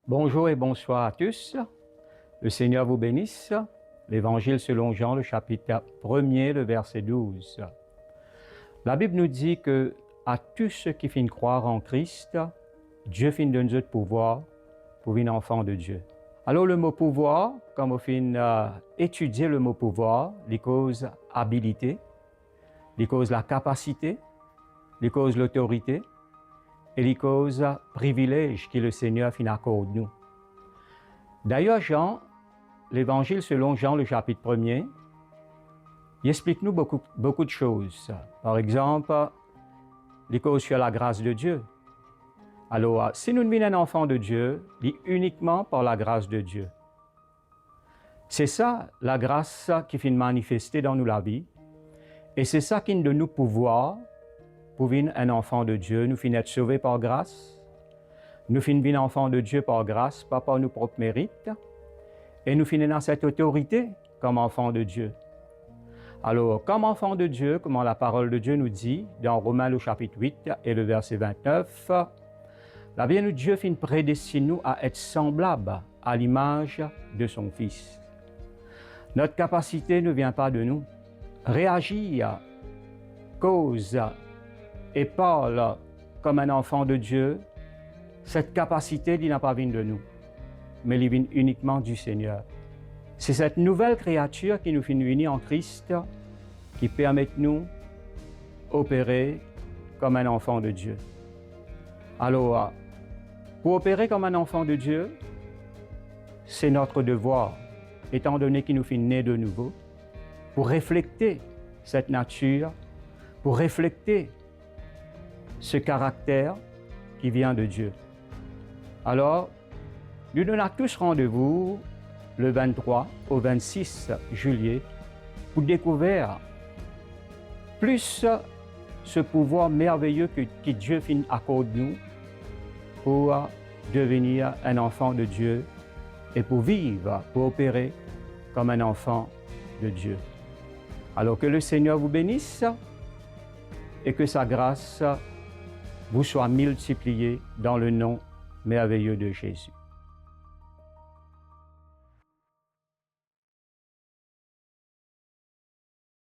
Bonjour et bonsoir à tous. Le Seigneur vous bénisse. L'Évangile selon Jean, le chapitre 1er, le verset 12. La Bible nous dit que à tous ceux qui finissent croire en Christ, Dieu finit de nous pouvoir pour venir enfant de Dieu. Alors le mot pouvoir, comme on finit étudier le mot pouvoir, il cause habilité, il cause la capacité, il cause l'autorité, et il cause privilège que le Seigneur finit accorde nous. D'ailleurs, Jean, l'Évangile selon Jean, le chapitre 1er, il explique nous beaucoup de choses. Par exemple, il cause sur la grâce de Dieu. Alors, si nous devenons un enfant de Dieu, c'est uniquement par la grâce de Dieu. C'est ça, la grâce qui finit manifester dans nous la vie. Et c'est ça qui nous donne nous pouvoir pour devenir un enfant de Dieu. Nous finissons être sauvés par grâce. Nous finissons devenir enfants de Dieu par grâce, pas par nos propres mérites. Et nous finissons dans cette autorité comme enfants de Dieu. Alors, comme enfants de Dieu, comme la parole de Dieu nous dit, dans Romains le chapitre 8 et le verset 29, la bien Dieu finit prédestine nous à être semblables à l'image de son Fils. Notre capacité ne vient pas de nous. Réagir, cause et parle comme un enfant de Dieu, cette capacité n'a pas vient de nous, mais elle vient uniquement du Seigneur. C'est cette nouvelle créature qui nous fait unir en Christ qui permet de nous opérer comme un enfant de Dieu. Alors, pour opérer comme un enfant de Dieu, c'est notre devoir, étant donné qu'il nous fait naître de nouveau, pour refléter cette nature, pour refléter ce caractère qui vient de Dieu. Alors, nous donnons tous rendez-vous le 23 au 26 juillet pour découvrir plus ce pouvoir merveilleux que Dieu accorde nous pour devenir un enfant de Dieu et pour vivre, pour opérer comme un enfant de Dieu. Alors que le Seigneur vous bénisse et que sa grâce vous soit multipliée dans le nom merveilleux de Jésus.